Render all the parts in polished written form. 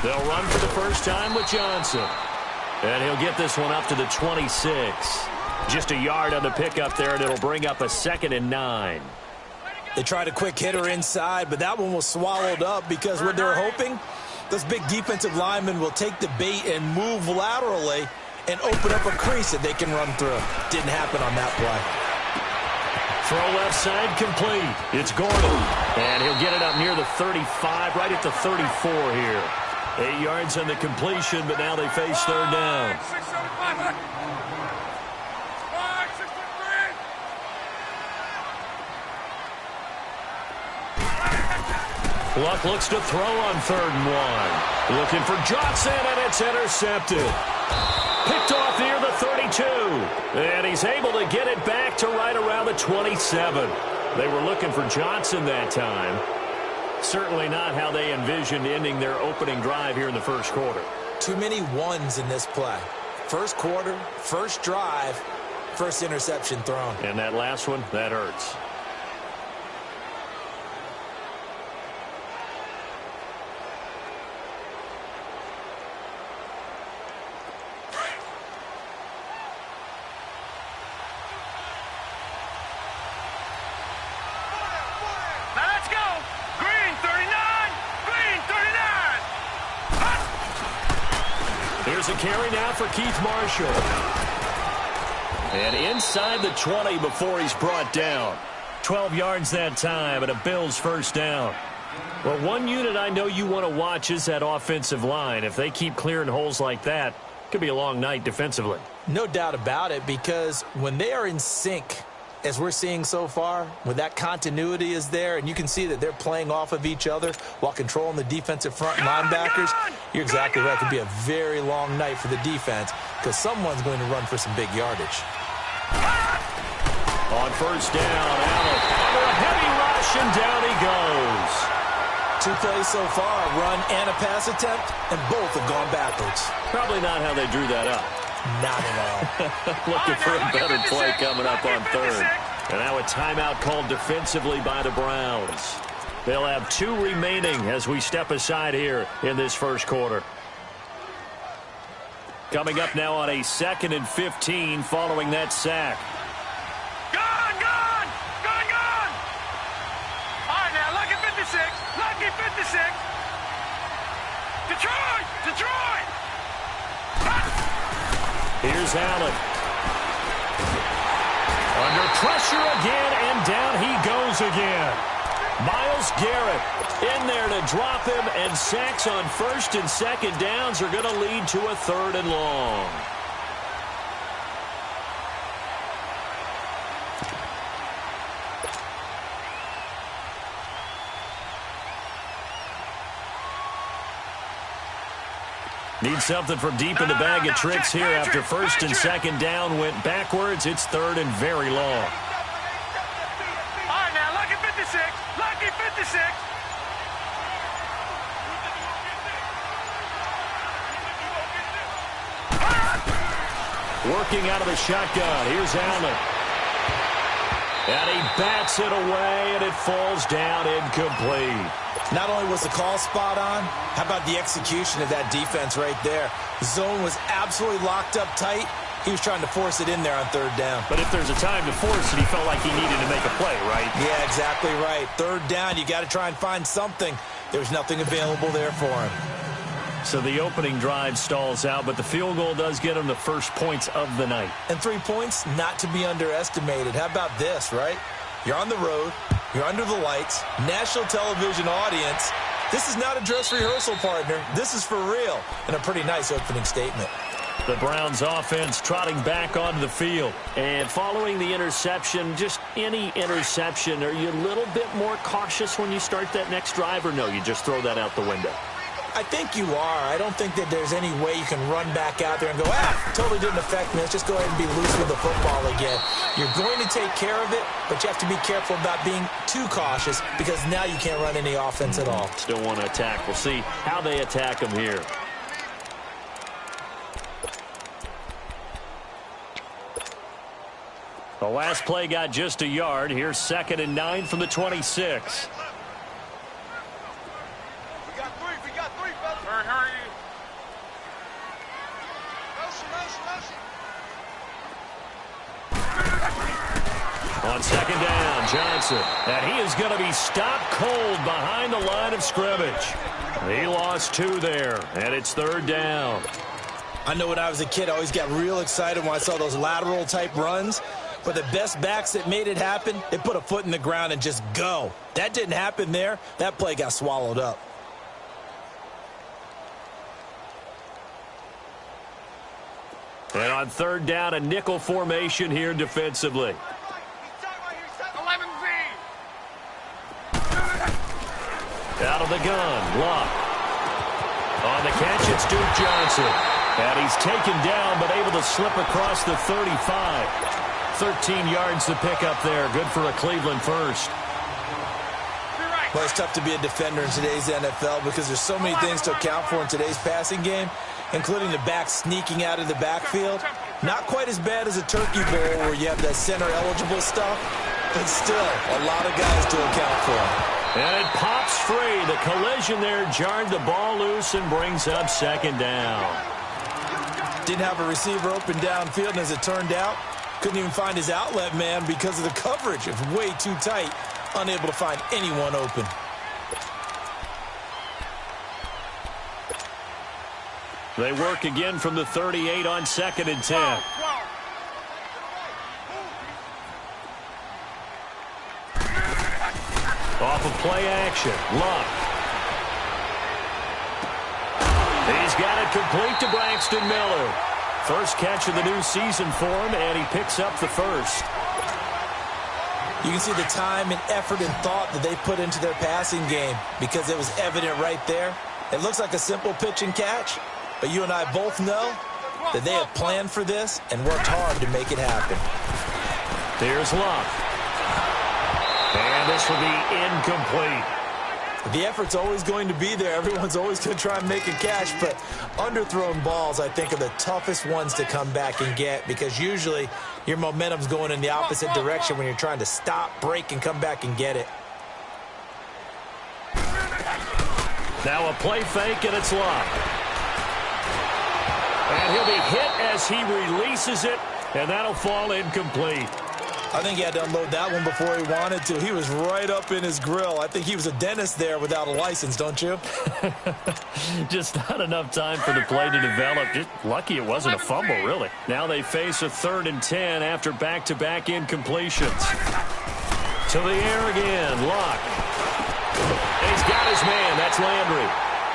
They'll run for the first time with Johnson. And he'll get this one up to the 26. Just a yard on the pickup there, and it'll bring up a 2nd and 9. They tried a quick hitter inside, but that one was swallowed up because what they're hoping, those big defensive linemen will take the bait and move laterally and open up a crease that they can run through. Didn't happen on that play. Throw left side complete. It's Gordon. And he'll get it up near the 35, right at the 34 here. 8 yards on the completion, but now they face third down. Luck looks to throw on 3rd and 1. Looking for Johnson, and it's intercepted. Picked off near the 32. And he's able to get it back to right around the 27. They were looking for Johnson that time. Certainly not how they envisioned ending their opening drive here in the first quarter. Too many ones in this play. First quarter, first drive, first interception thrown. And that last one, that hurts. Here's a carry now for Keith Marshall. And inside the 20 before he's brought down. 12 yards that time and a Bills first down. Well, one unit I know you want to watch is that offensive line. If they keep clearing holes like that, it could be a long night defensively. No doubt about it, because when they are in sync, as we're seeing so far, when that continuity is there and you can see that they're playing off of each other while controlling the defensive front linebackers, you're exactly right. It could be a very long night for the defense because someone's going to run for some big yardage. On first down, Allen under a heavy rush, and down he goes. 2 plays so far, a run and a pass attempt, and both have gone backwards. Probably not how they drew that up. Not at all. Looking for a better play coming up on 3rd. And now a timeout called defensively by the Browns. They'll have 2 remaining as we step aside here in this first quarter. Coming up now on a 2nd and 15 following that sack. Gone! All right, now, lucky 56. Lucky 56. Detroit! Here's Allen. Under pressure again, and down he goes again. Myles Garrett in there to drop him, and sacks on 1st and 2nd downs are going to lead to a 3rd and long. Need something from deep in the bag of tricks here after 1st and 2nd down went backwards. It's 3rd and very long. All right, now, lucky 56. Lucky 56. Working out of the shotgun. Here's Allen. And he bats it away, and it falls down incomplete. Not only was the call spot on, how about the execution of that defense right there? The zone was absolutely locked up tight. He was trying to force it in there on 3rd down. But if there's a time to force it, he felt like he needed to make a play, right? Yeah, exactly right. 3rd down, you got to try and find something. There's nothing available there for him. So the opening drive stalls out, but the field goal does get him the first points of the night. And 3 points, not to be underestimated. How about this, right? You're on the road. You're under the lights. National television audience. This is not a dress rehearsal, partner. This is for real. And a pretty nice opening statement. The Browns offense trotting back onto the field. And following the interception, just any interception, are you a little bit more cautious when you start that next drive, or no, you just throw that out the window? I think you are. I don't think that there's any way you can run back out there and go, totally didn't affect me. Let's just go ahead and be loose with the football again. You're going to take care of it, but you have to be careful about being too cautious because now you can't run any offense at all. Still want to attack. We'll see how they attack them here. The last play got just a yard. Here's 2nd and 9 from the 26. Hurry. On second down, Johnson. And he is going to be stopped cold behind the line of scrimmage. He lost 2 there, and it's third down. I know when I was a kid, I always got real excited when I saw those lateral-type runs. But the best backs that made it happen, they put a foot in the ground and just go. That didn't happen there. That play got swallowed up. And on third down, a nickel formation here defensively. 11Z. Out of the gun, Luck. On the catch, it's Duke Johnson. And he's taken down, but able to slip across the 35. 13 yards to pick up there. Good for a Cleveland first. Well, it's tough to be a defender in today's NFL because there's so many things to account for in today's passing game, including the back sneaking out of the backfield. Not quite as bad as a Turkey Bowl where you have that center-eligible stuff, but still a lot of guys to account for. And it pops free. The collision there jarred the ball loose and brings up second down. Didn't have a receiver open downfield, and as it turned out, couldn't even find his outlet man because of the coverage. It was way too tight, unable to find anyone open. They work again from the 38 on second and 10. Off of play action, Luck. He's got it complete to Braxton Miller. First catch of the new season for him, and he picks up the first. You can see the time and effort and thought that they put into their passing game because it was evident right there. It looks like a simple pitch and catch, but you and I both know that they have planned for this and worked hard to make it happen. Here's Luck. And this will be incomplete. The effort's always going to be there. Everyone's always going to try and make a catch, but underthrown balls, I think, are the toughest ones to come back and get because usually your momentum's going in the opposite direction when you're trying to stop, break, and come back and get it. Now a play fake, and it's Luck. And he'll be hit as he releases it, and that'll fall incomplete. I think he had to unload that one before he wanted to. He was right up in his grill. I think he was a dentist there without a license, don't you? Just not enough time for the play to develop. Just lucky it wasn't a fumble, really. Now they face a 3rd and 10 after back-to-back incompletions. To the air again, Luck. He's got his man. That's Landry.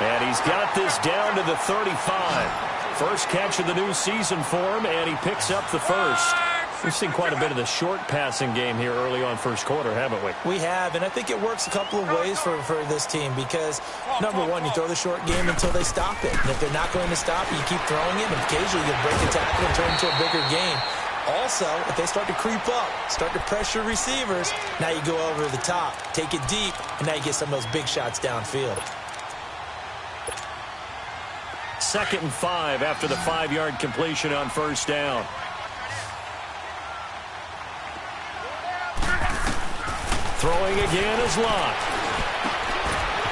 And he's got this down to the 35. First catch of the new season for him, and he picks up the first. We've seen quite a bit of the short passing game here early on first quarter, haven't we? We have, and I think it works a couple of ways for this team because, number one, you throw the short game until they stop it. And if they're not going to stop it, you keep throwing it, and occasionally you break a tackle and turn it into a bigger game. Also, if they start to creep up, start to pressure receivers, now you go over the top, take it deep, and now you get some of those big shots downfield. 2nd and 5 after the 5-yard completion on first down. Throwing again is Luck.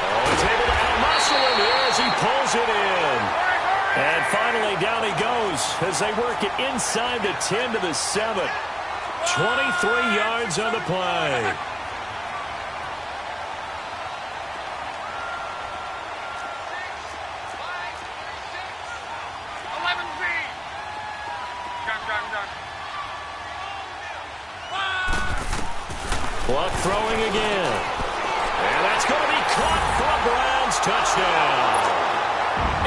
Oh, he's able to out-muscle him here as he pulls it in. And finally, down he goes as they work it inside the 10 to the 7. 23 yards on the play. Luck throwing again. And that's going to be caught for a Browns touchdown.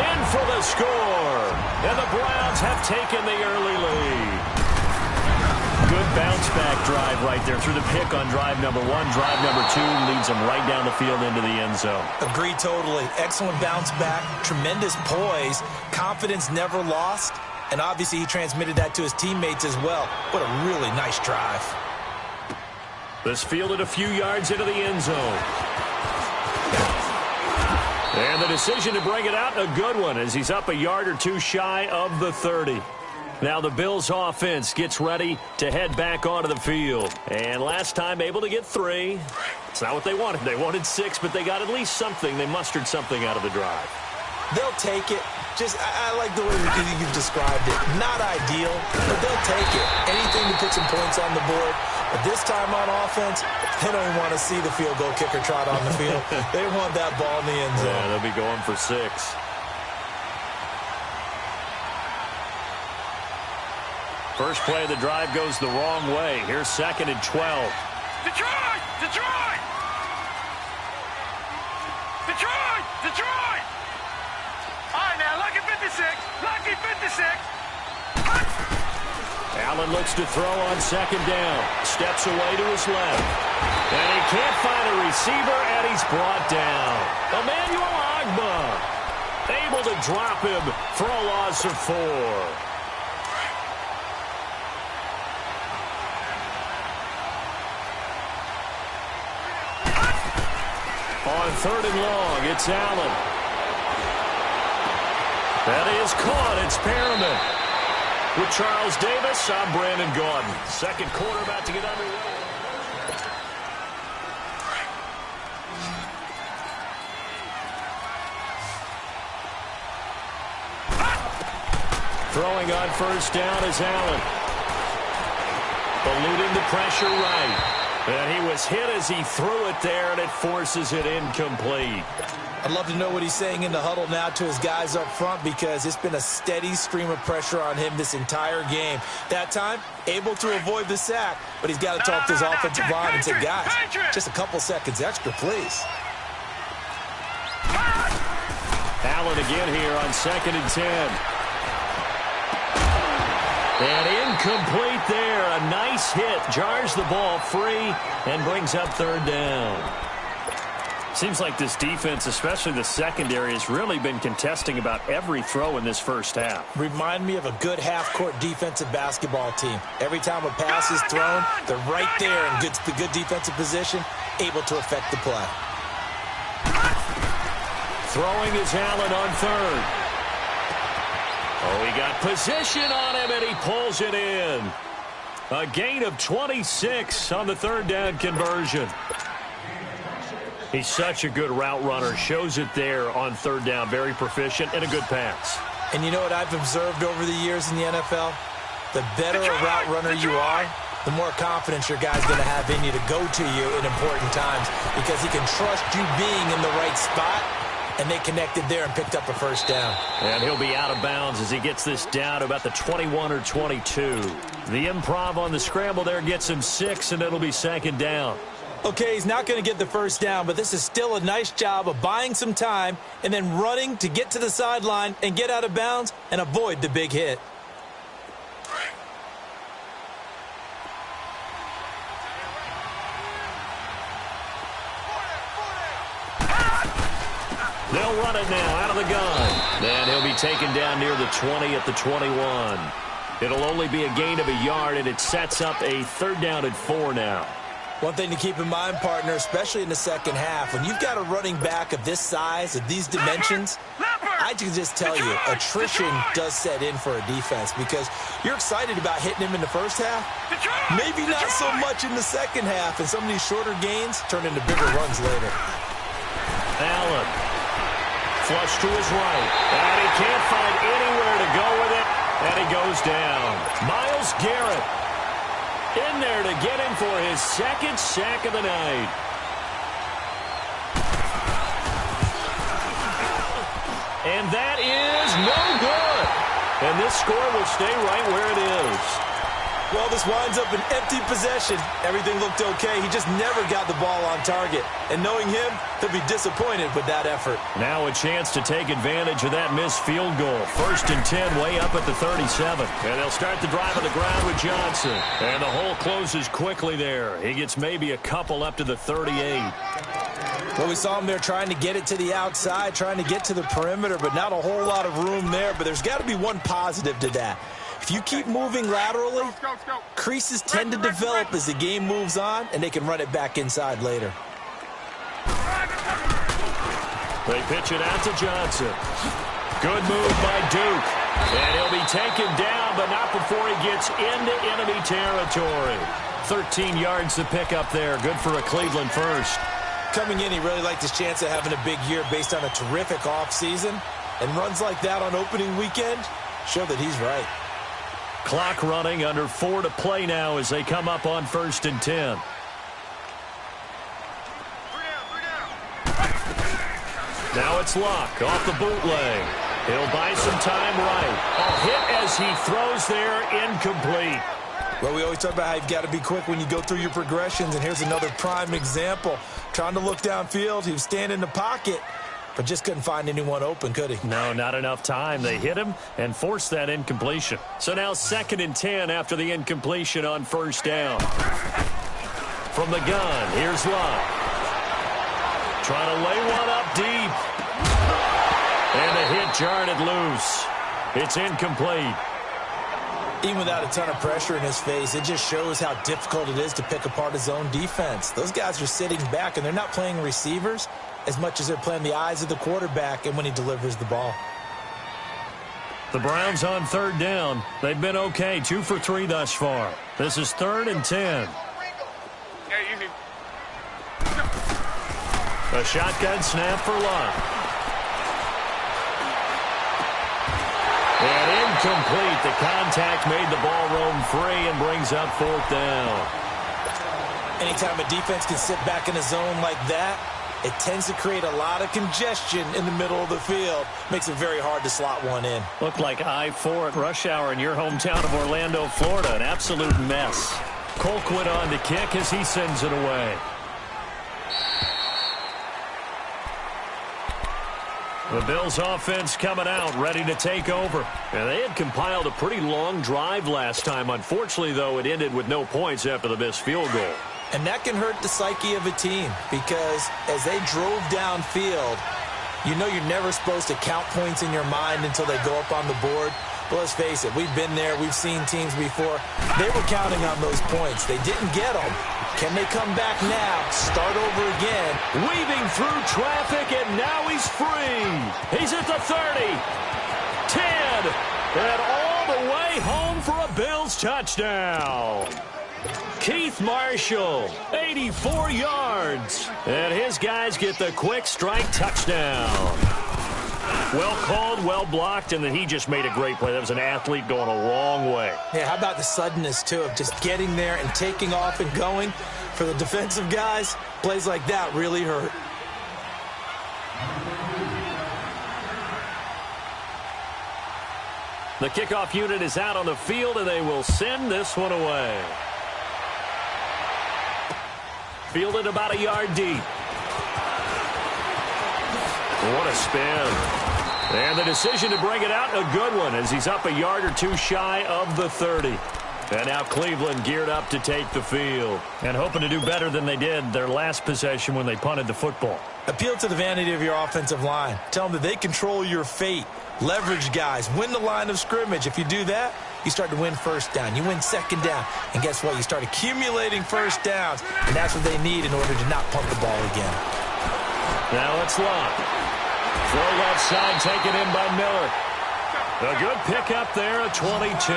In for the score. And the Browns have taken the early lead. Good bounce-back drive right there through the pick on drive number 1. Drive number 2 leads them right down the field into the end zone. Agree totally. Excellent bounce back. Tremendous poise. Confidence never lost. And obviously he transmitted that to his teammates as well. What a really nice drive. This fielded a few yards into the end zone. And the decision to bring it out, a good one, as he's up a yard or two shy of the 30. Now the Bills offense gets ready to head back onto the field. And last time able to get 3. It's not what they wanted. They wanted 6, but they got at least something. They mustered something out of the drive. They'll take it. I like the way you've described it. Not ideal, but they'll take it. Anything to put some points on the board. But this time on offense, they don't even want to see the field goal kicker trot on the field. They want that ball in the end zone. Yeah, they'll be going for 6. First play of the drive goes the wrong way. Here's 2nd and 12. Detroit! Detroit! Detroit! Detroit! All right, now, lucky 56. Lucky 56. Allen looks to throw on 2nd down. Steps away to his left. And he can't find a receiver, and he's brought down. Emmanuel Agba able to drop him for a loss of 4. On 3rd and long, it's Allen. That is caught. It's Perriman. With Charles Davis, I'm Brandon Gaudin. Second quarter about to get underway. Throwing on 1st down is Allen. Eluding the pressure right. And he was hit as he threw it there, and it forces it incomplete. I'd love to know what he's saying in the huddle now to his guys up front, because it's been a steady stream of pressure on him this entire game. That time, able to avoid the sack, but he's got to talk to his offensive line and say, guys, just a couple seconds extra, please. Allen again here on 2nd and 10. And incomplete there. A nice hit. Jars the ball free and brings up 3rd down. Seems like this defense, especially the secondary, has really been contesting about every throw in this first half. Remind me of a good half-court defensive basketball team. Every time a pass is thrown, they're right there in good defensive position, able to affect the play. Throwing is Allen on 3rd. Oh, he got position on him, and he pulls it in. A gain of 26 on the 3rd down conversion. He's such a good route runner. Shows it there on 3rd down. Very proficient and a good pass. And you know what I've observed over the years in the NFL? The better a route runner you are, the more confidence your guy's going to have in you to go to you in important times, because he can trust you being in the right spot. And they connected there and picked up a 1st down. And he'll be out of bounds as he gets this down to about the 21 or 22. The improv on the scramble there gets him 6, and it'll be 2nd down. Okay, he's not going to get the 1st down, but this is still a nice job of buying some time and then running to get to the sideline and get out of bounds and avoid the big hit. They'll run it now out of the gun. And he'll be taken down near the 20 at the 21. It'll only be a gain of a yard, and it sets up a 3rd down and 4 now. One thing to keep in mind, partner, especially in the second half, when you've got a running back of this size, of these dimensions, I can just tell you, attrition does set in for a defense, because you're excited about hitting him in the first half, maybe not so much in the second half, and some of these shorter gains turn into bigger runs later. Allen. Flush to his right. And he can't find anywhere to go with it. And he goes down. Myles Garrett in there to get him for his 2nd sack of the night. And that is no good. And this score will stay right where it is. Well, this winds up an empty possession. Everything looked okay. He just never got the ball on target. And knowing him, he'll be disappointed with that effort. Now a chance to take advantage of that missed field goal. 1st and 10, way up at the 37. And they'll start the drive on the ground with Johnson. And the hole closes quickly there. He gets maybe a couple up to the 38. Well, we saw him there trying to get it to the outside, trying to get to the perimeter, but not a whole lot of room there. But there's got to be one positive to that. If you keep moving laterally, creases tend to develop as the game moves on, and they can run it back inside later. They pitch it out to Johnson. Good move by Duke. And he'll be taken down, but not before he gets into enemy territory. 13 yards to pick up there. Good for a Cleveland first. Coming in, he really liked his chance of having a big year based on a terrific offseason. And runs like that on opening weekend show that he's right. Clock running, under 4 to play now as they come up on 1st and 10. Now it's Luck off the bootleg. He'll buy some time right. A hit as he throws there, incomplete. Well, we always talk about how you've got to be quick when you go through your progressions, and here's another prime example. Trying to look downfield, he was standing in the pocket, but just couldn't find anyone open, could he? No, not enough time. They hit him and forced that incompletion. So now 2nd and 10 after the incompletion on 1st down. From the gun, here's Luck. Trying to lay one up deep. And the hit jarred it loose. It's incomplete. Even without a ton of pressure in his face, it just shows how difficult it is to pick apart his own defense. Those guys are sitting back, and they're not playing receivers as much as they're playing the eyes of the quarterback and when he delivers the ball. The Browns on 3rd down. They've been okay, 2 for 3 thus far. This is 3rd and 10. A shotgun snap for Luck. And incomplete. The contact made the ball roam free and brings up 4th down. Anytime a defense can sit back in a zone like that, it tends to create a lot of congestion in the middle of the field. Makes it very hard to slot one in. Looked like I-4 at rush hour in your hometown of Orlando, Florida. An absolute mess. Colquitt on to kick as he sends it away. The Bills offense coming out, ready to take over. And they had compiled a pretty long drive last time. Unfortunately, though, it ended with no points after the missed field goal. And that can hurt the psyche of a team because as they drove downfield, you know you're never supposed to count points in your mind until they go up on the board. But let's face it, we've been there. We've seen teams before. They were counting on those points. They didn't get them. Can they come back now, start over again? Weaving through traffic, and now he's free. He's at the 30, 10, and all the way home for a Bills touchdown. Keith Marshall, 84 yards. And his guys get the quick strike touchdown. Well called, well blocked, and then he just made a great play. That was an athlete going a long way. Yeah, how about the suddenness, too, of just getting there and taking off and going? For the defensive guys, plays like that really hurt. The kickoff unit is out on the field, and they will send this one away. Fielded about a yard deep. What a spin. And the decision to bring it out, a good one, as he's up a yard or two shy of the 30. And now Cleveland geared up to take the field and hoping to do better than they did their last possession when they punted the football. Appeal to the vanity of your offensive line. Tell them that they control your fate. Leverage guys. Win the line of scrimmage. If you do that, you start to win 1st down. You win 2nd down. And guess what? You start accumulating 1st downs. And that's what they need in order to not punt the ball again. Now it's Luck. Throw left side taken in by Miller. A good pickup there at 22.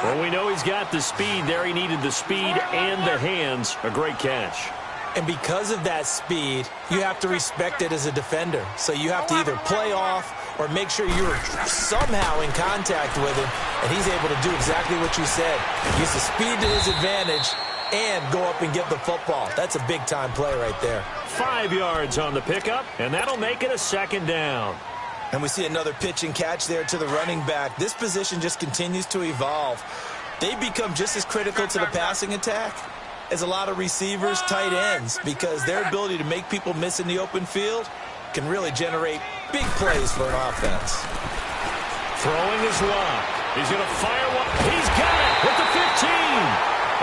Well, we know he's got the speed there. He needed the speed and the hands. A great catch. And because of that speed, you have to respect it as a defender. So you have to either play off or make sure you're somehow in contact with him, and he's able to do exactly what you said. Use the speed to his advantage and go up and get the football. That's a big-time play right there. 5 yards on the pickup, and that'll make it a 2nd down. And we see another pitch and catch there to the running back. This position just continues to evolve. They become just as critical to the passing attack as a lot of receivers, tight ends, because their ability to make people miss in the open field can really generate big plays for an offense. Throwing his Luck. He's going to fire one. He's got it with the 15.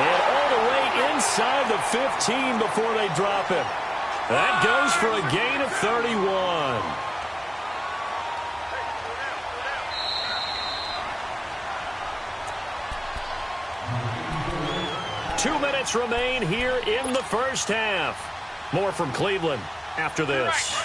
And all the way inside the 15 before they drop him. That goes for a gain of 31. 2 minutes remain here in the 1st half. More from Cleveland after this.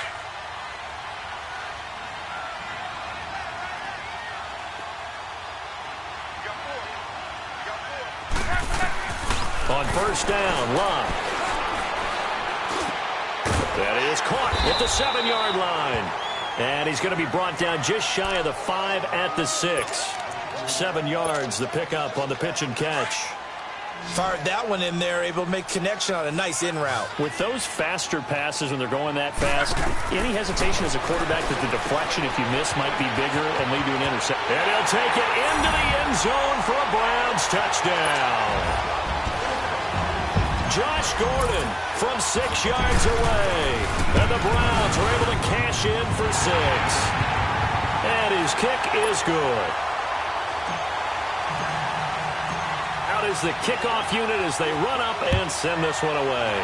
On 1st down, Luck. That is caught at the 7-yard line. And he's going to be brought down just shy of the 5 at the 6. 7 yards, the pickup on the pitch and catch. Fired that one in there, able to make connection on a nice in route. With those faster passes when they're going that fast, any hesitation as a quarterback that the deflection, if you miss, might be bigger and lead to an interception. And he'll take it into the end zone for a Browns touchdown. Josh Gordon from 6 yards away. And the Browns are able to cash in for 6. And his kick is good. Out is the kickoff unit as they run up and send this one away.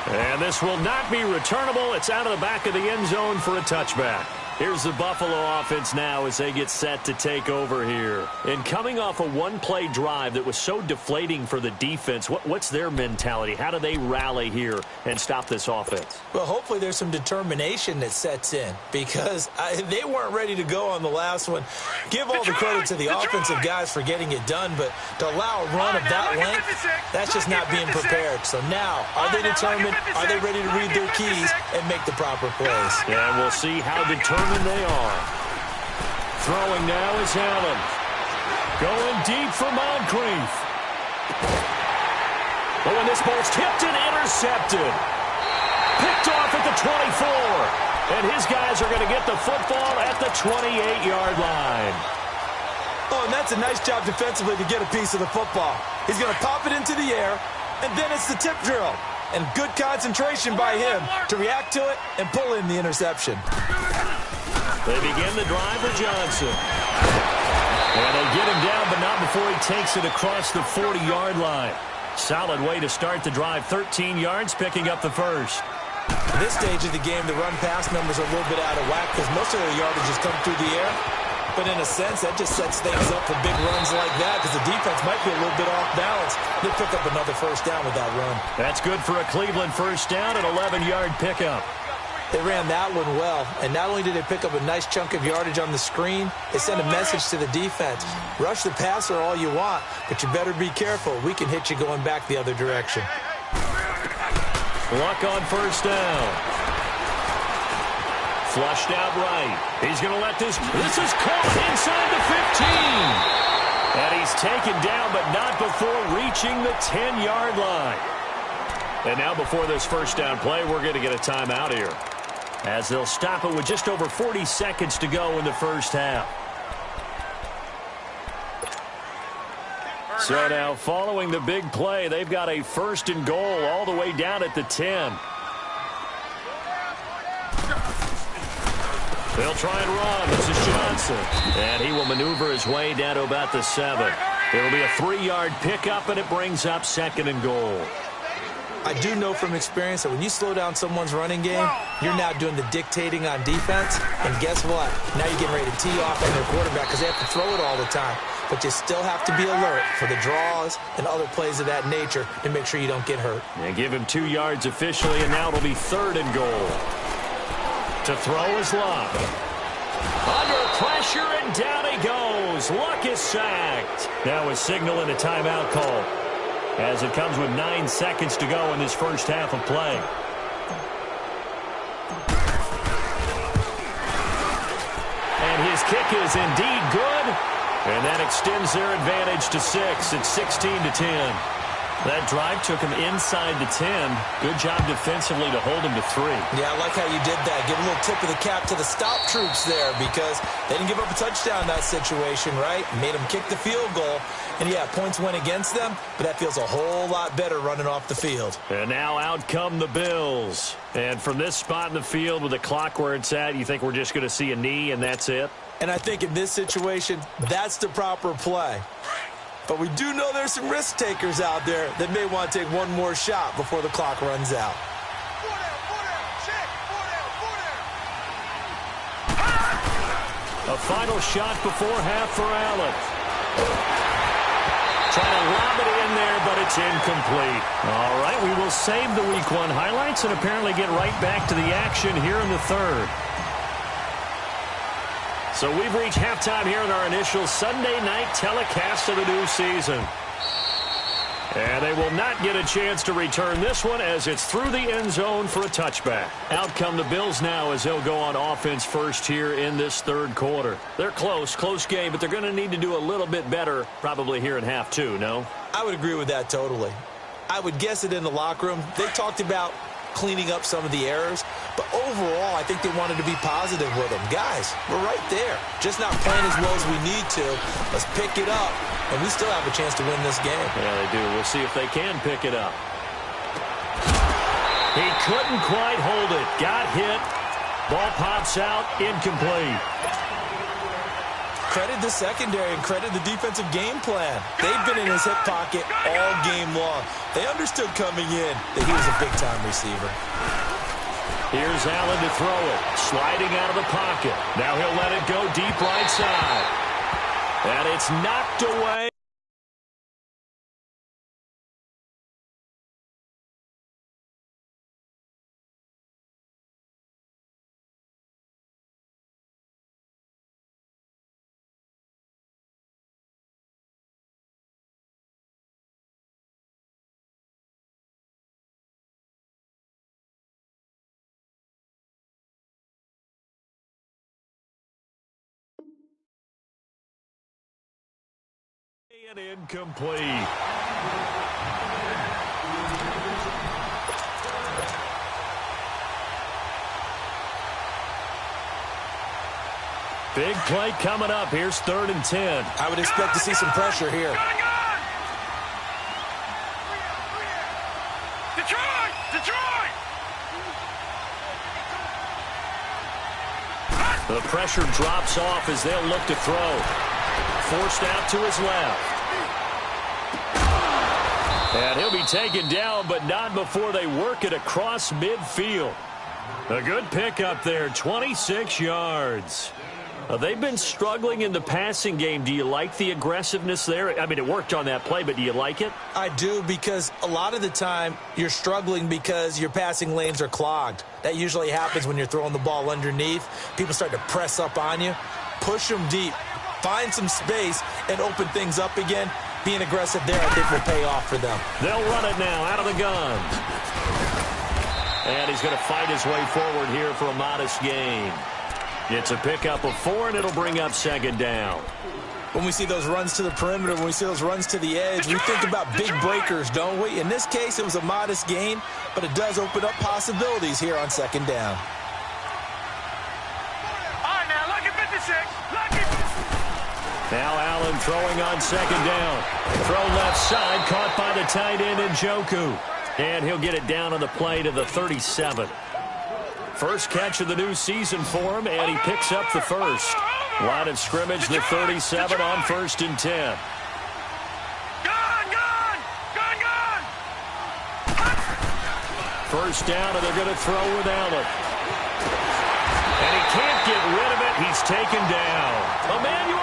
And this will not be returnable. It's out of the back of the end zone for a touchback. Here's the Buffalo offense now as they get set to take over here. And coming off a one-play drive that was so deflating for the defense, what's their mentality? How do they rally here and stop this offense? Well, hopefully there's some determination that sets in because they weren't ready to go on the last one. Give all the credit to the offensive guys for getting it done, but to allow a run of that length, that's just not being prepared. So now, are they determined? Are they ready to read their keys and make the proper plays? Yeah, and we'll see how determined they are. Throwing now is Allen. Going deep for Moncrief. Oh, and this ball's tipped and intercepted. Picked off at the 24. And his guys are going to get the football at the 28-yard line. Oh, and that's a nice job defensively to get a piece of the football. He's going to pop it into the air, and then it's the tip drill. And good concentration by him to react to it and pull in the interception. They begin the drive with Johnson. And they get him down, but not before he takes it across the 40-yard line. Solid way to start the drive. 13 yards, picking up the first. At this stage of the game, the run-pass numbers are a little bit out of whack because most of their yardage has come through the air. But in a sense, that just sets things up for big runs like that because the defense might be a little bit off balance. They pick up another first down with that run. That's good for a Cleveland first down, an 11-yard pickup. They ran that one well, and not only did they pick up a nice chunk of yardage on the screen, they sent a message to the defense. Rush the passer all you want, but you better be careful. We can hit you going back the other direction. Luck on first down. Flushed out right. He's going to let this is caught inside the 15. And he's taken down, but not before reaching the 10-yard line. And now before this first down play, we're going to get a timeout here, as they'll stop it with just over 40 seconds to go in the first half. So now following the big play, they've got a first and goal all the way down at the 10. They'll try and run. This is Johnson. And he will maneuver his way down to about the 7. It'll be a 3-yard pickup, and it brings up second and goal. I do know from experience that when you slow down someone's running game, you're now doing the dictating on defense. And guess what? Now you're getting ready to tee off on their quarterback because they have to throw it all the time. But you still have to be alert for the draws and other plays of that nature to make sure you don't get hurt. And give him 2 yards officially, and now it'll be third and goal. To throw is Luck. Under pressure, and down he goes. Luck is sacked. Now a signal and a timeout call, as it comes with 9 seconds to go in this first half of play. And his kick is indeed good, and that extends their advantage to 6. It's 16-10. That drive took him inside the 10. Good job defensively to hold him to 3. Yeah, I like how you did that. Give a little tip of the cap to the stop troops there because they didn't give up a touchdown in that situation, right? Made them kick the field goal. And, yeah, points went against them, but that feels a whole lot better running off the field. And now out come the Bills. And from this spot in the field with the clock where it's at, you think we're just going to see a knee and that's it? And I think in this situation, that's the proper play. But we do know there's some risk takers out there that may want to take one more shot before the clock runs out. A final shot before half for Allen. Trying to lob it in there, but it's incomplete. All right, we will save the Week 1 highlights and apparently get right back to the action here in the third. So we've reached halftime here in our initial Sunday night telecast of the new season. And they will not get a chance to return this one as it's through the end zone for a touchback. Out come the Bills now as they'll go on offense first here in this third quarter. They're close game, but they're going to need to do a little bit better probably here in half two, no? I would agree with that totally. I would guess it in the locker room. They talked about cleaning up some of the errors, but overall, I think they wanted to be positive with them. Guys, we're right there. Just not playing as well as we need to. Let's pick it up, and we still have a chance to win this game. Yeah, they do. We'll see if they can pick it up. He couldn't quite hold it. Got hit. Ball pops out. Incomplete. Credit the secondary and credit the defensive game plan. They've been in his hip pocket all game long. They understood coming in that he was a big-time receiver. Here's Allen to throw it. Sliding out of the pocket. Now he'll let it go deep right side. And it's knocked away. And incomplete. Big play coming up. Here's 3rd and 10. I would expect to see some pressure here. Detroit! Detroit! The pressure drops off as they'll look to throw. Forced out to his left. And he'll be taken down, but not before they work it across midfield. A good pickup there, 26 yards. They've been struggling in the passing game. Do you like the aggressiveness there? I mean, it worked on that play, but do you like it? I do, because a lot of the time you're struggling because your passing lanes are clogged. That usually happens when you're throwing the ball underneath. People start to press up on you. Push them deep. Find some space and open things up again. Being aggressive there, I think, will pay off for them. They'll run it now out of the gun. And he's going to fight his way forward here for a modest gain. It's a pickup of 4, and it'll bring up 2nd down. When we see those runs to the perimeter, when we see those runs to the edge, we think about big breakers, don't we? In this case, it was a modest gain, but it does open up possibilities here on 2nd down. All right, now, lucky 56. Lucky. Now Allen throwing on 2nd down. Throw left side, caught by the tight end Njoku. And he'll get it down on the play to the 37. First catch of the new season for him, and he picks up the first. Line of scrimmage, the 37 on 1st and 10. First down, and they're going to throw with Allen. And he can't get rid of it. He's taken down. Emmanuel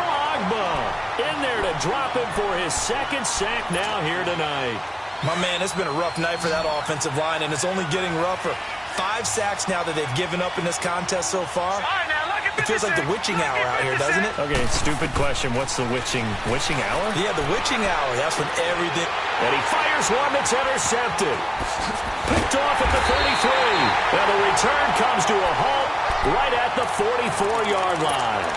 in there to drop him for his 2nd sack now here tonight. My man, it's been a rough night for that offensive line, and it's only getting rougher. 5 sacks now that they've given up in this contest so far. It feels like the witching hour out here, doesn't it? Okay, stupid question. What's the witching hour? Yeah, the witching hour. That's when everything... And he fires one that's intercepted. Picked off at the 33. Now the return comes to a halt right at the 44-yard line.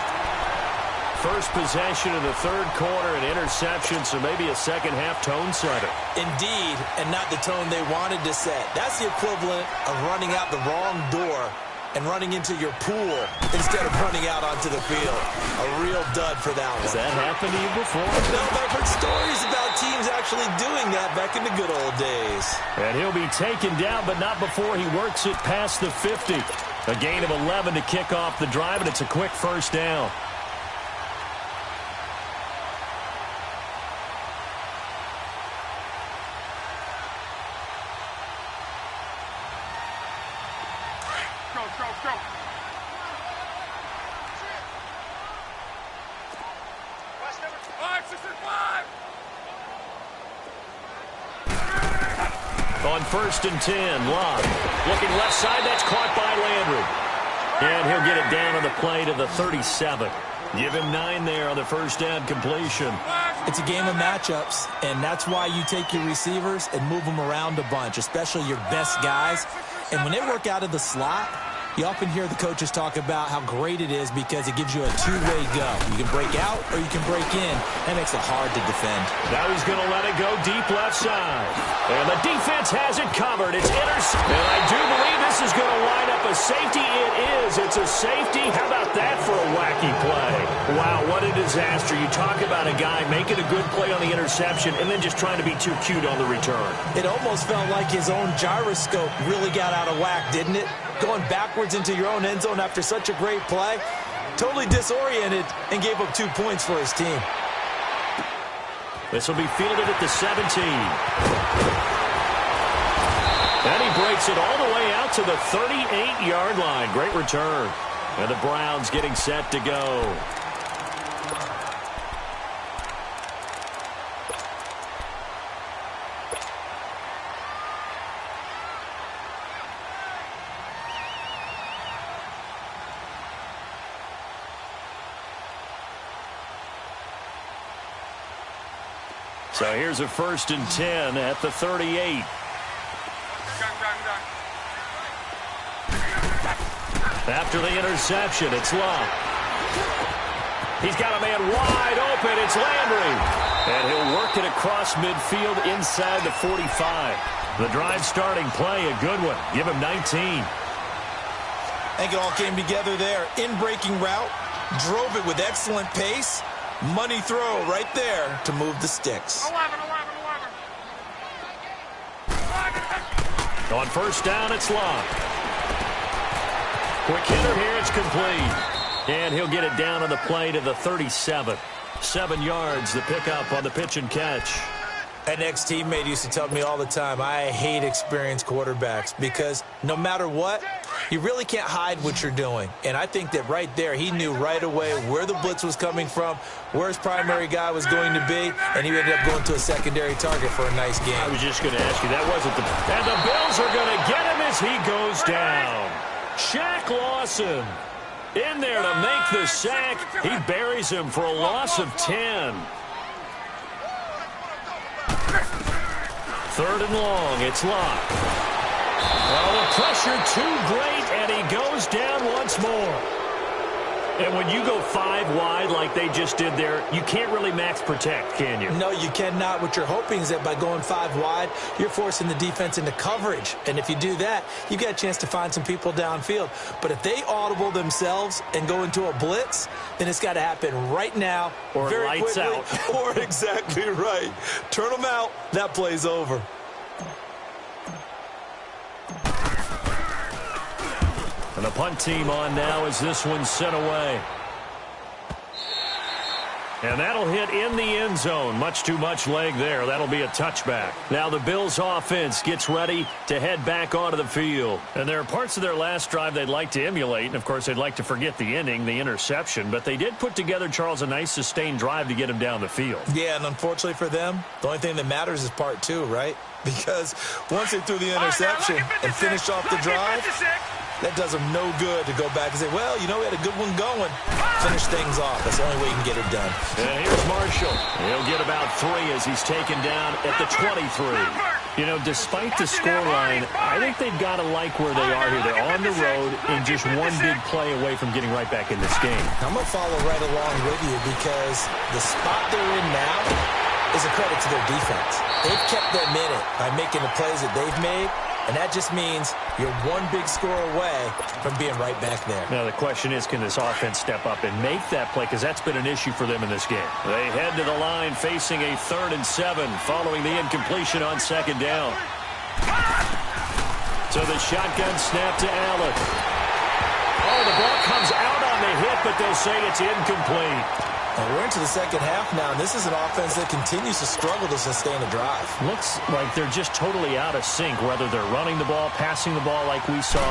First possession of the third quarter, an interception, so maybe a second-half tone setter. Indeed, and not the tone they wanted to set. That's the equivalent of running out the wrong door and running into your pool instead of running out onto the field. A real dud for that one. Has that happened to you before? No, but I've heard stories about teams actually doing that back in the good old days. And he'll be taken down, but not before he works it past the 50. A gain of 11 to kick off the drive, and it's a quick first down. Go. 565. On 1st and 10, Locke looking left side. That's caught by Landry. And he'll get it down on the play to the 37. Give him 9 there on the first down completion. It's a game of matchups, and that's why you take your receivers and move them around a bunch, especially your best guys. And when they work out of the slot, you often hear the coaches talk about how great it is because it gives you a two-way go. You can break out or you can break in. That makes it hard to defend. Now he's going to let it go deep left side. And the defense has it covered. It's intercepted. And I do believe this is going to line up a safety. It is. It's a safety. How about that for a wacky play? Wow, what a disaster. You talk about a guy making a good play on the interception and then just trying to be too cute on the return. It almost felt like his own gyroscope really got out of whack, didn't it? Going backwards into your own end zone after such a great play. Totally disoriented and gave up 2 points for his team. This will be fielded at the 17. And he breaks it all the way out to the 38-yard line. Great return. And the Browns getting set to go. So here's a 1st and 10 at the 38. After the interception, it's Love. He's got a man wide open. It's Landry. And he'll work it across midfield inside the 45. The drive starting play, a good one. Give him 19. I think it all came together there. In-breaking route, drove it with excellent pace. Money throw right there to move the sticks. 11. On 1st down, it's Love. Quick hitter here, it's complete. And he'll get it down on the play to the 37. 7 yards, the pickup on the pitch and catch. An ex-teammate used to tell me all the time, I hate experienced quarterbacks because no matter what, you really can't hide what you're doing. And I think that right there, he knew right away where the blitz was coming from, where his primary guy was going to be, and he ended up going to a secondary target for a nice game. I was just going to ask you, that wasn't the... And the Bills are going to get him as he goes down. Shaq Lawson in there to make the sack. He buries him for a loss of 10. 3rd and long, it's Locke. Oh, the pressure too great, and he goes down once more. And when you go 5 wide like they just did there, you can't really max protect, can you? No, you cannot. What you're hoping is that by going 5 wide, you're forcing the defense into coverage. And if you do that, you get a chance to find some people downfield. But if they audible themselves and go into a blitz, then it's got to happen right now. Or very lights quickly, out. Or exactly right. Turn them out. That play's over. And the punt team on now as this one's sent away. And that'll hit in the end zone. Much too much leg there. That'll be a touchback. Now the Bills offense gets ready to head back onto the field. And there are parts of their last drive they'd like to emulate. And, of course, they'd like to forget the inning, the interception. But they did put together, Charles, a nice sustained drive to get him down the field. Yeah, and unfortunately for them, the only thing that matters is part 2, right? Because once they threw the interception and finished off the drive, that does them no good to go back and say, well, you know, we had a good one going. Finish things off. That's the only way you can get it done. And here's Marshall. He'll get about 3 as he's taken down at the 23. You know, despite the scoreline, I think they've got to like where they are here. They're on the road and just one big play away from getting right back in this game. I'm going to follow right along with you because the spot they're in now is a credit to their defense. They've kept them in it by making the plays that they've made. And that just means you're one big score away from being right back there. Now, the question is, can this offense step up and make that play? Because that's been an issue for them in this game. They head to the line facing a 3rd and 7 following the incompletion on 2nd down. So the shotgun snap to Allen. Oh, the ball comes out on the hit, but they'll say it's incomplete. And we're into the second half now, and this is an offense that continues to struggle to sustain a drive. Looks like they're just totally out of sync, whether they're running the ball, passing the ball like we saw.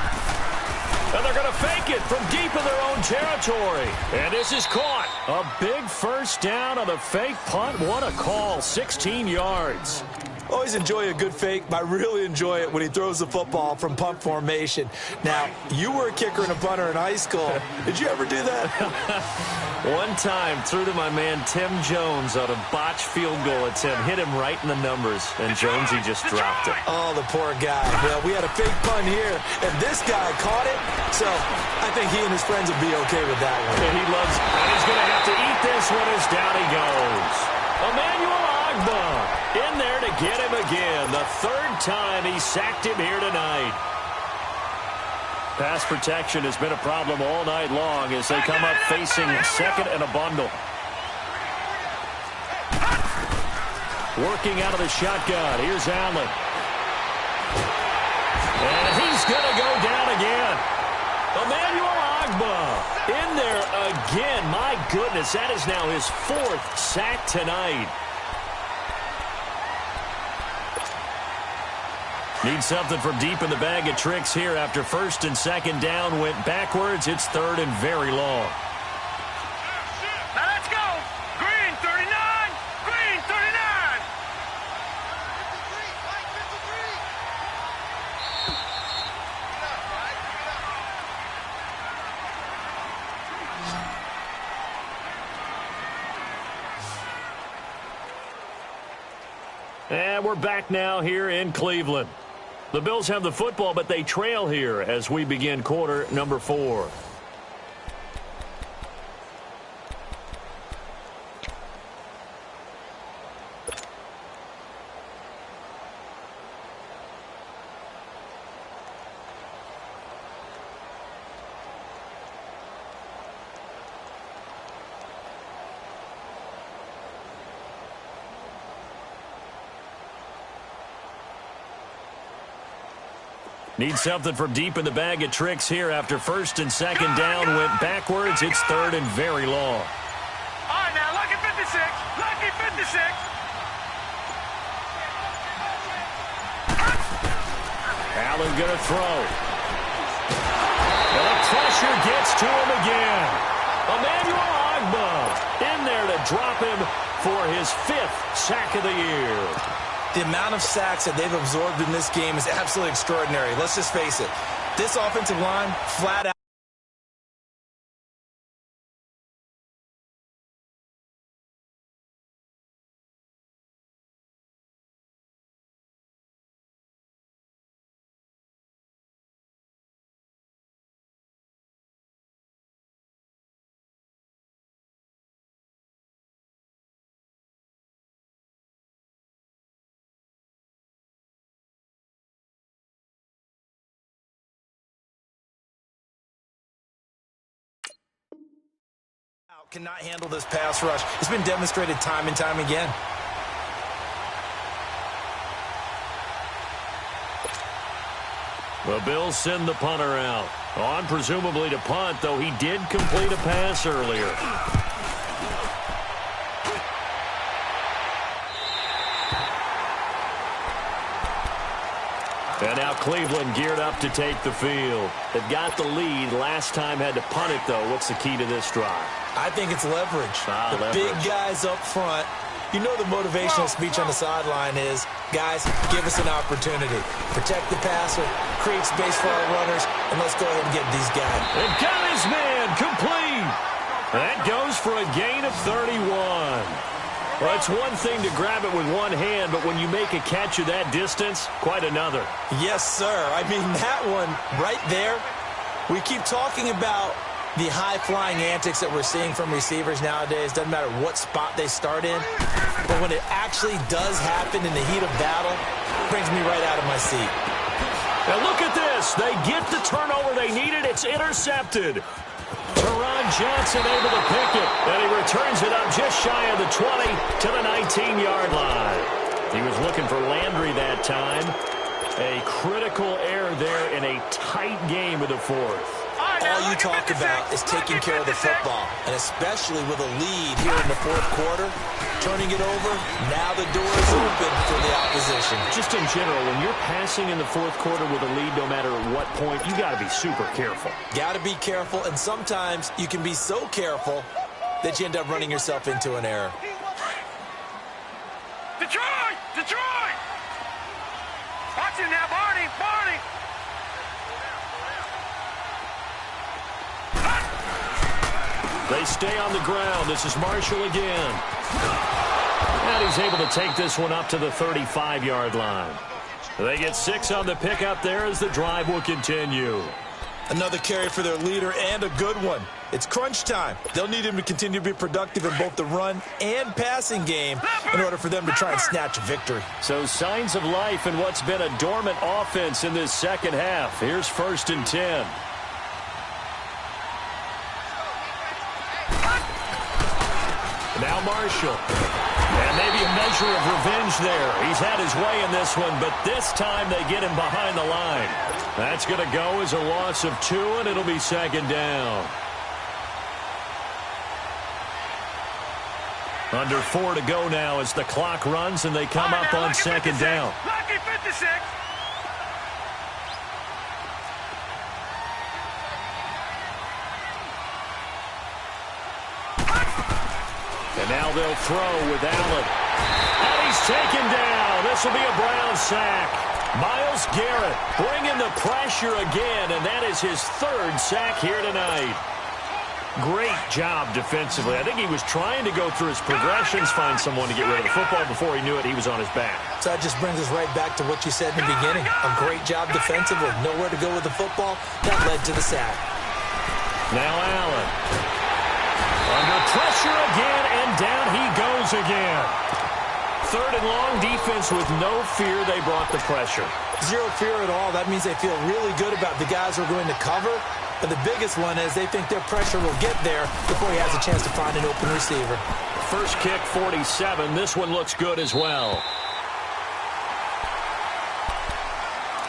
And they're going to fake it from deep in their own territory. And this is caught. A big first down on the fake punt. What a call. 16 yards. Always enjoy a good fake, but I really enjoy it when he throws the football from punt formation. Now, you were a kicker and a punter in high school. Did you ever do that? One time, threw to my man Tim Jones on a botched field goal attempt. Hit him right in the numbers, and Jonesy just dropped it. Oh, the poor guy. Well, we had a fake punt here, and this guy caught it, so I think he and his friends would be okay with that one. And he loves it. And he's going to have to eat this one as down he goes. Emmanuel Agba in there to get him again. The third time he sacked him here tonight. Pass protection has been a problem all night long as they come up facing second and a bundle. Working out of the shotgun. Here's Allen. And he's going to go down again. Emmanuel Agba in there again. My goodness, that is now his fourth sack tonight. Need something from deep in the bag of tricks here after first and second down went backwards. It's third and very long. Now let's go. Green 39. Green 39. And we're back now here in Cleveland. The Bills have the football, but they trail here as we begin quarter number 4. Need something from deep in the bag of tricks here after first and second down went backwards. It's third and very long. All right, now, lucky 56. Lucky 56. Allen going to throw. And the pressure gets to him again. Emmanuel Agba in there to drop him for his 5th sack of the year. The amount of sacks that they've absorbed in this game is absolutely extraordinary. Let's just face it. This offensive line, flat out. Cannot handle this pass rush. It's been demonstrated time and time again. The Bills send the punter out. On presumably to punt, though he did complete a pass earlier. And now Cleveland geared up to take the field. They've got the lead. Last time had to punt it, though. What's the key to this drive? I think it's leverage. The big guys up front. You know the motivational speech on the sideline is, guys, give us an opportunity. Protect the passer, create space for our runners, and let's go ahead and get these guys. And got his man complete. That goes for a gain of 31. Well, it's one thing to grab it with one hand, but when you make a catch of that distance, quite another. Yes, sir. I mean, that one right there, we keep talking about the high-flying antics that we're seeing from receivers nowadays. Doesn't matter what spot they start in. But when it actually does happen in the heat of battle, it brings me right out of my seat. And look at this. They get the turnover they needed. It's intercepted. Teron Johnson able to pick it, and he returns it up just shy of the 20 to the 19-yard line. He was looking for Landry that time. A critical error there in a tight game of the fourth. All you talk about is taking care of the football, and especially with a lead here in the fourth quarter, turning it over, now the door is open for the opposition. Just in general, when you're passing in the fourth quarter with a lead, no matter what point, you got to be super careful. Got to be careful, and sometimes you can be so careful that you end up running yourself into an error. Detroit! Detroit! Watch it now, Barney! Barney! They stay on the ground. This is Marshall again. And he's able to take this one up to the 35-yard line. They get 6 on the pickup there as the drive will continue. Another carry for their leader and a good one. It's crunch time. They'll need him to continue to be productive in both the run and passing game in order for them to try and snatch a victory. So signs of life in what's been a dormant offense in this second half. Here's 1st and 10. Now Marshall. And maybe a measure of revenge there. He's had his way in this one, but this time they get him behind the line. That's going to go as a loss of 2, and it'll be 2nd down. Under 4 to go now as the clock runs, and they come up on 2nd down. Lucky 56. And now they'll throw with Allen. And he's taken down. This will be a Brown sack. Myles Garrett bringing the pressure again, and that is his 3rd sack here tonight. Great job defensively. I think he was trying to go through his progressions, find someone to get rid of the football. Before he knew it, he was on his back. So that just brings us right back to what you said in the beginning. A great job defensively. Nowhere to go with the football. That led to the sack. Now Allen. Under pressure again, and down he goes again. 3rd and long, defense with no fear. They brought the pressure. Zero fear at all. That means they feel really good about the guys who are going to cover. But the biggest one is they think their pressure will get there before he has a chance to find an open receiver. First kick, 47. This one looks good as well.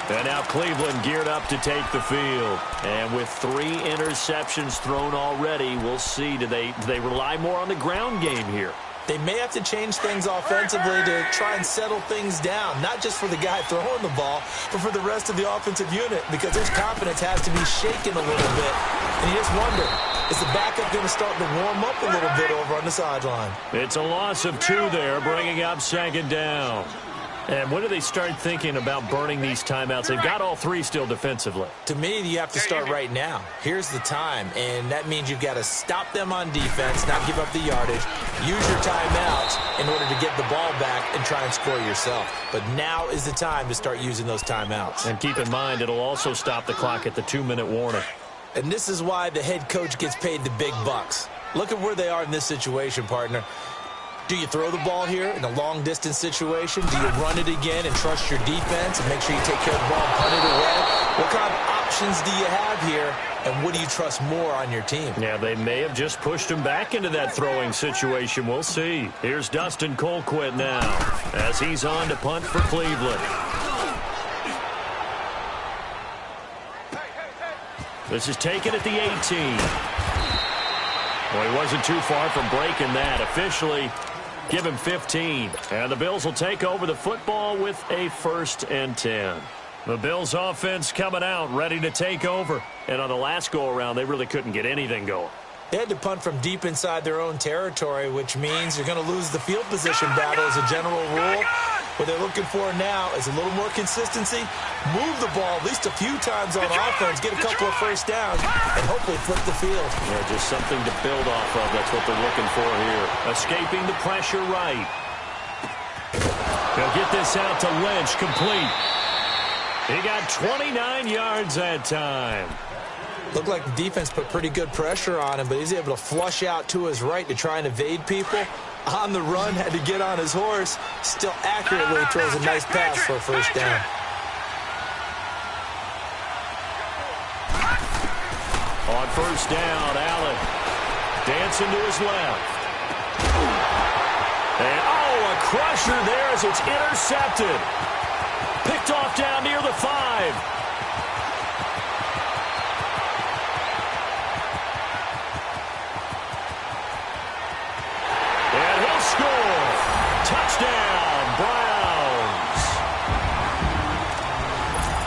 And now Cleveland geared up to take the field. And with 3 interceptions thrown already, we'll see. Do they rely more on the ground game here? They may have to change things offensively to try and settle things down, not just for the guy throwing the ball, but for the rest of the offensive unit, because his confidence has to be shaken a little bit. And you just wonder, is the backup going to start to warm up a little bit over on the sideline? It's a loss of 2 there, bringing up 2nd down. And when do they start thinking about burning these timeouts? They've got all 3 still defensively. To me, you have to start right now. Here's the time, and that means you've got to stop them on defense, not give up the yardage, use your timeouts in order to get the ball back and try and score yourself. But now is the time to start using those timeouts. And keep in mind, it'll also stop the clock at the 2-minute warning. And this is why the head coach gets paid the big bucks. Look at where they are in this situation, partner. Do you throw the ball here in a long-distance situation? Do you run it again and trust your defense and make sure you take care of the ball and punt it away? What kind of options do you have here, and what do you trust more on your team? Yeah, they may have just pushed him back into that throwing situation. We'll see. Here's Dustin Colquitt now as he's on to punt for Cleveland. This is taken at the 18. Well, he wasn't too far from breaking that. Officially, give him 15. And the Bills will take over the football with a 1st and 10. The Bills offense coming out, ready to take over. And on the last go-around, they really couldn't get anything going. They had to punt from deep inside their own territory, which means you're going to lose the field position battle as a general rule. What they're looking for now is a little more consistency, move the ball at least a few times on offense, get a couple of 1st downs, and hopefully flip the field. Yeah, just something to build off of. That's what they're looking for here. Escaping the pressure right. They'll get this out to Lynch, complete. He got 29 yards that time. Looked like the defense put pretty good pressure on him, but he's able to flush out to his right to try and evade people. On the run, had to get on his horse. Still accurately throws a nice pass for a 1st down. On 1st down, Allen dancing to his left. And, a crusher there as it's intercepted. Picked off down near the 5. Touchdown, Browns.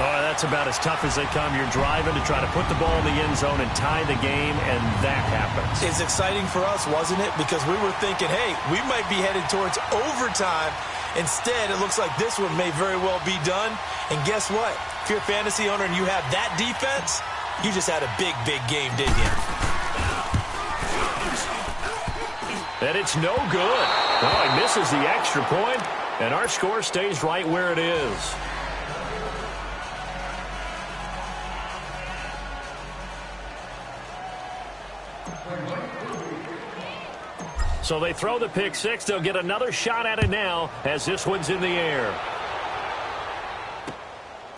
Oh, that's that's about as tough as they come. You're driving to try to put the ball in the end zone and tie the game, and that happens. It's exciting for us, wasn't it? Because we were thinking, hey, we might be headed towards overtime. Instead, it looks like this one may very well be done. And guess what? If you're a fantasy owner and you have that defense, you just had a big, big game, didn't you? And it's no good. Oh, he misses the extra point, and our score stays right where it is. So they throw the pick six. They'll get another shot at it now as this one's in the air.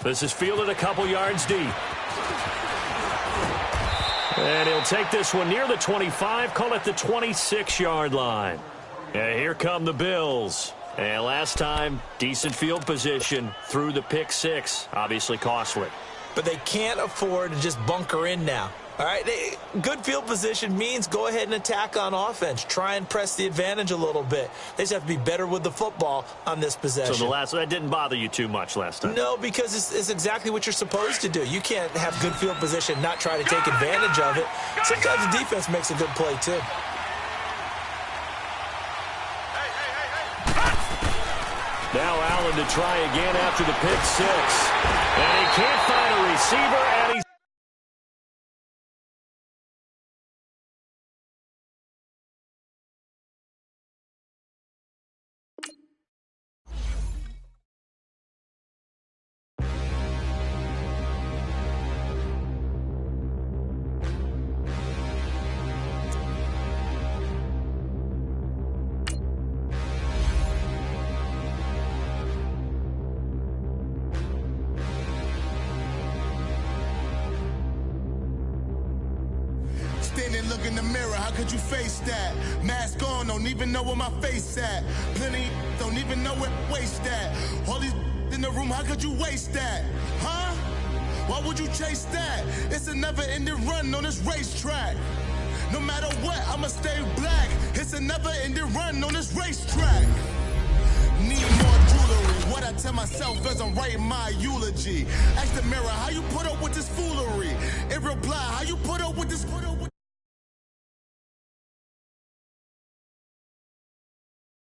This is fielded a couple yards deep. And he'll take this one near the 25, call it the 26-yard line. And here come the Bills. And last time, decent field position through the pick six. Obviously costly. But they can't afford to just bunker in now. All right, good field position means go ahead and attack on offense. Try and press the advantage a little bit. They just have to be better with the football on this possession. So that didn't bother you too much last time? No, because it's exactly what you're supposed to do. You can't have good field position, not try to take advantage of it. Sometimes the defense makes a good play, too. Now Allen to try again after the pick six. And he can't find a receiver, and he's Standing, look in the mirror, how could you face that? Mask on, don't even know where my face at. Plenty, don't even know where waste at. All these in the room, how could you waste that? Huh? Why would you chase that? It's a never-ending run on this racetrack. No matter what, I'ma stay black. It's a never-ending run on this racetrack. Need more jewelry. What I tell myself as I'm writing my eulogy. Ask the mirror, how you put up with this foolery? It reply, how you put up with this foolery?